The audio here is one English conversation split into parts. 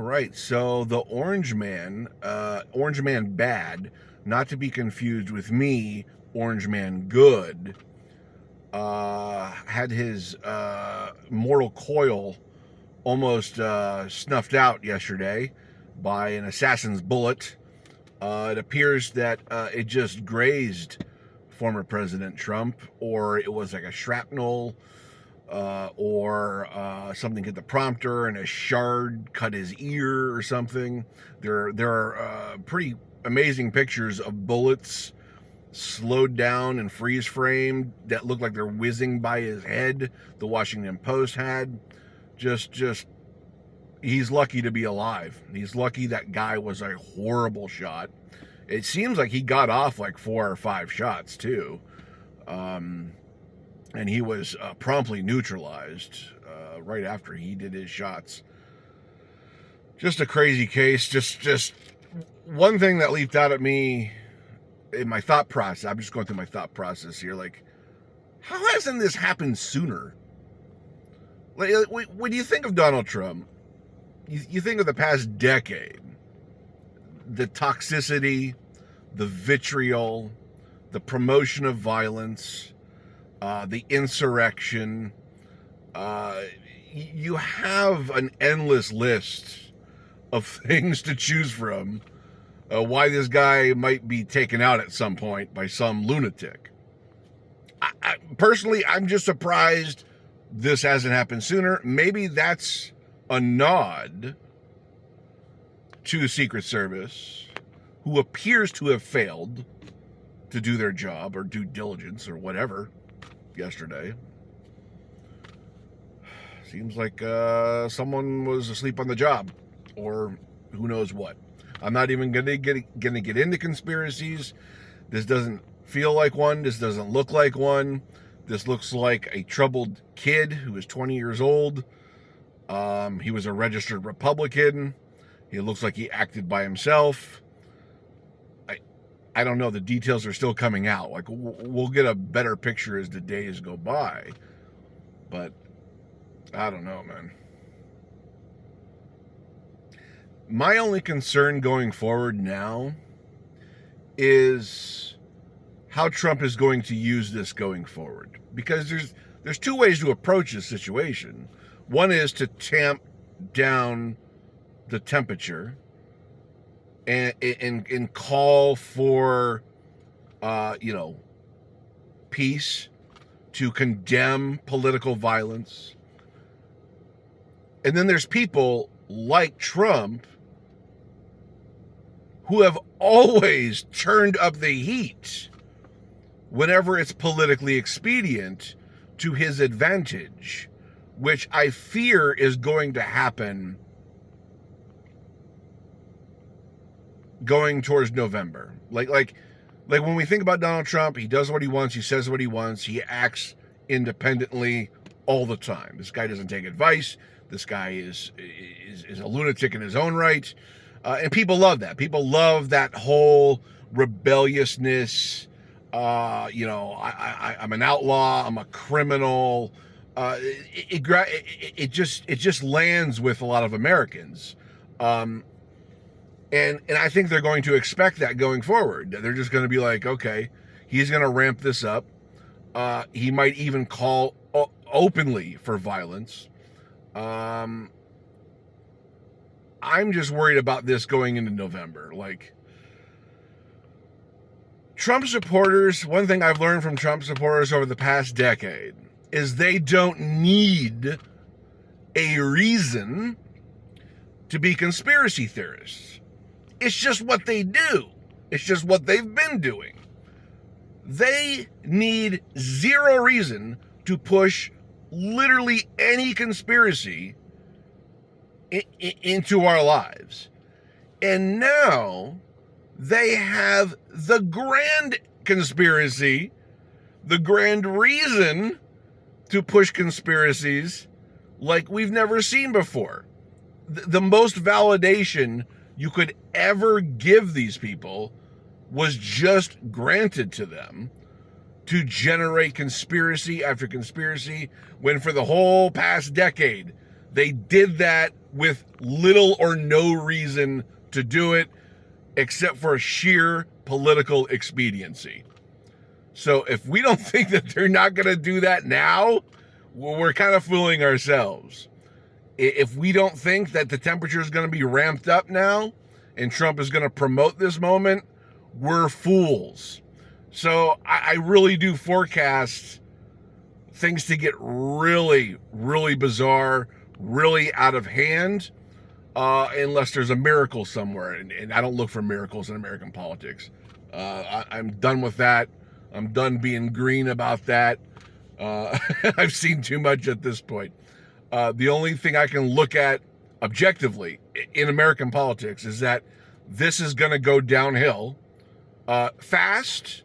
right, so the Orange Man Bad, not to be confused with me, Orange Man Good, had his mortal coil almost snuffed out yesterday by an assassin's bullet. It appears that it just grazed former President Trump, or it was like a shrapnel, or something hit the prompter and a shard cut his ear or something. There are pretty amazing pictures of bullets slowed down and freeze framed that look like they're whizzing by his head. The Washington Post had just he's lucky to be alive. He's lucky that guy was a horrible shot. It seems like he got off like 4 or 5 shots too. And he was promptly neutralized right after he did his shots. Just a crazy case. Just one thing that leaped out at me in my thought process. I'm just going through my thought process here. Like, how hasn't this happened sooner? Like, when you think of Donald Trump, you think of the past decade. The toxicity, the vitriol, the promotion of violence, the insurrection. You have an endless list of things to choose from. Why this guy might be taken out at some point by some lunatic. Personally, I'm just surprised this hasn't happened sooner. Maybe that's a nod to the Secret Service, who appears to have failed to do their job or due diligence or whatever yesterday. Seems like someone was asleep on the job, or who knows what. I'm not even gonna get into conspiracies. This doesn't feel like one. This doesn't look like one. This looks like a troubled kid who is 20 years old. He was a registered Republican. He looks like he acted by himself. I don't know. The details are still coming out. Like, we'll get a better picture as the days go by. But I don't know, man. My only concern going forward now is how Trump is going to use this going forward. Because there's 2 ways to approach this situation. One is to tamp down the temperature and call for, peace, to condemn political violence. And then there's people like Trump who have always turned up the heat whenever it's politically expedient to his advantage, which I fear is going to happen going towards November. Like when we think about Donald Trump, he does what he wants, he says what he wants, he acts independently all the time. This guy doesn't take advice. This guy is a lunatic in his own right. And people love that. People love that whole rebelliousness. I'm an outlaw. I'm a criminal. It just lands with a lot of Americans. And I think they're going to expect that going forward. They're just going to be like, okay, he's going to ramp this up. He might even call openly for violence. I'm just worried about this going into November. Like, Trump supporters, one thing I've learned from Trump supporters over the past decade is they don't need a reason to be conspiracy theorists. It's just what they do. It's just what they've been doing. They need zero reason to push literally any conspiracy into our lives. And now they have the grand conspiracy, the grand reason to push conspiracies like we've never seen before. The most validation you could ever give these people was just granted to them to generate conspiracy after conspiracy, when for the whole past decade, they did that with little or no reason to do it except for sheer political expediency. So if we don't think that they're not going to do that now, we're kind of fooling ourselves. If we don't think that the temperature is going to be ramped up now and Trump is going to promote this moment, we're fools. So I really do forecast things to get really, really bizarre, really out of hand, unless there's a miracle somewhere. And I don't look for miracles in American politics. I'm done with that. I'm done being green about that. I've seen too much at this point. The only thing I can look at objectively in American politics is that this is going to go downhill fast,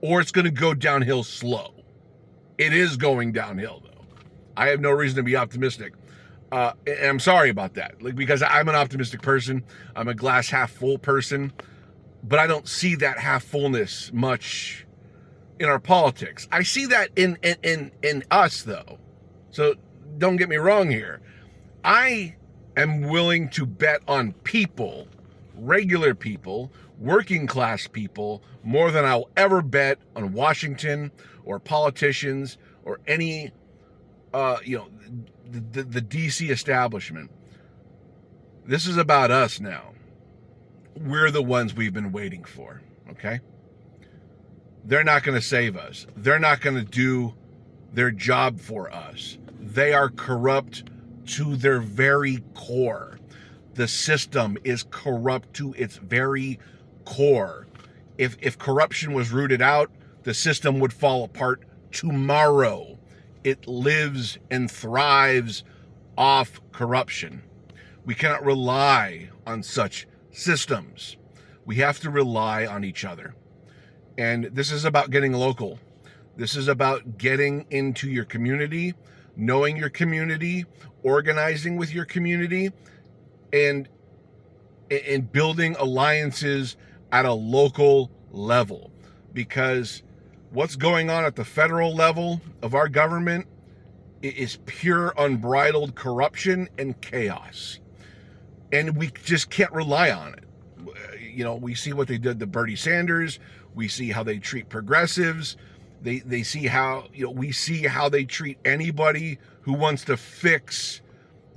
or it's going to go downhill slow. It is going downhill, though. I have no reason to be optimistic. And I'm sorry about that, because I'm an optimistic person. I'm a glass half full person, but I don't see that half fullness much in our politics. I see that in us, though. So don't get me wrong here. I am willing to bet on people, regular people, working class people, more than I'll ever bet on Washington or politicians or any, the DC establishment. This is about us now. We're the ones we've been waiting for, okay? They're not going to save us. They're not going to do their job for us. They are corrupt to their very core. The system is corrupt to its very core. If corruption was rooted out, the system would fall apart tomorrow. It lives and thrives off corruption. We cannot rely on such systems. We have to rely on each other. And this is about getting local. This is about getting into your community, knowing your community, organizing with your community, and building alliances at a local level. Because what's going on at the federal level of our government is pure unbridled corruption and chaos. And we just can't rely on it. We see what they did to Bernie Sanders. We see how they treat progressives. They see how, we see how they treat anybody who wants to fix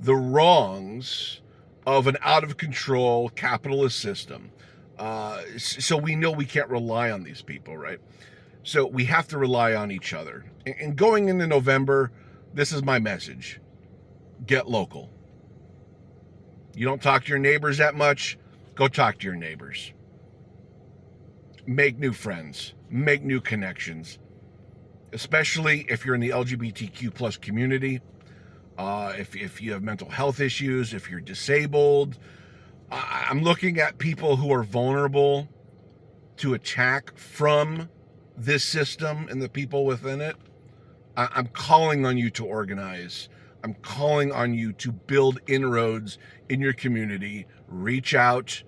the wrongs of an out of control capitalist system. So we know we can't rely on these people, right? So we have to rely on each other. And going into November, this is my message. Get local. You don't talk to your neighbors that much, go talk to your neighbors. Make new friends. Make new connections. Especially if you're in the LGBTQ plus community. If you have mental health issues, if you're disabled. I'm looking at people who are vulnerable to attack from this system and the people within it. I'm calling on you to organize. I'm calling on you to build inroads in your community, reach out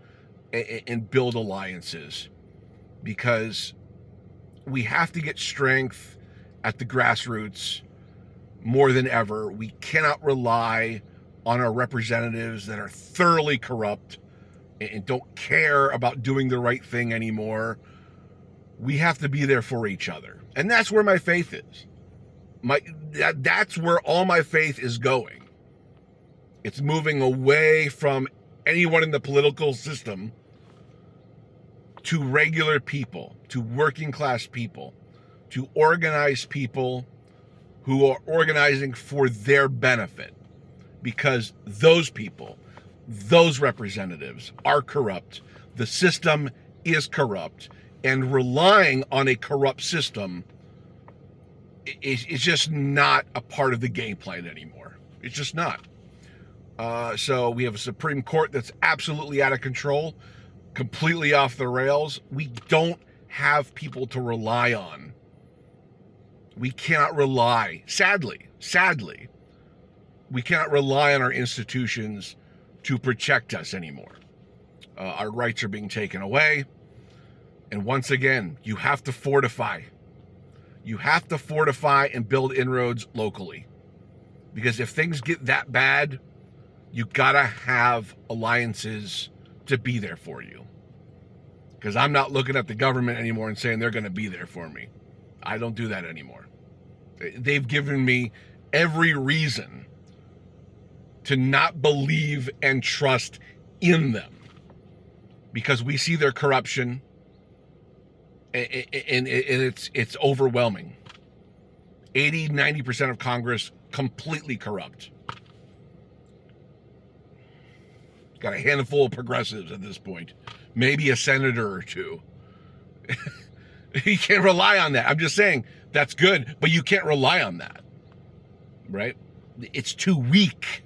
and build alliances, because we have to get strength at the grassroots more than ever. We cannot rely on our representatives that are thoroughly corrupt and don't care about doing the right thing anymore. We have to be there for each other. And that's where my faith is. That's where all my faith is going. It's moving away from anyone in the political system to regular people, to working class people, to organized people who are organizing for their benefit. Because those people, those representatives are corrupt. The system is corrupt. And relying on a corrupt system is just not a part of the game plan anymore. It's just not. So we have a Supreme Court that's absolutely out of control, completely off the rails. We don't have people to rely on. We cannot rely, sadly, we cannot rely on our institutions to protect us anymore. Our rights are being taken away. And once again, you have to fortify. You have to fortify and build inroads locally. Because if things get that bad, You gotta have alliances to be there for you. Because I'm not looking at the government anymore and saying they're going to be there for me. I don't do that anymore. They've given me every reason to not believe and trust in them. Because we see their corruption, and it's overwhelming. 80-90% of Congress completely corrupt. Got a handful of progressives at this point. Maybe a senator or two. You can't rely on that. I'm just saying that's good, but you can't rely on that. Right? It's too weak.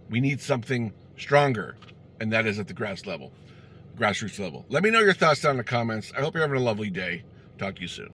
We need something stronger. And that is at the grassroots level. Let me know your thoughts down in the comments. I hope you're having a lovely day. Talk to you soon.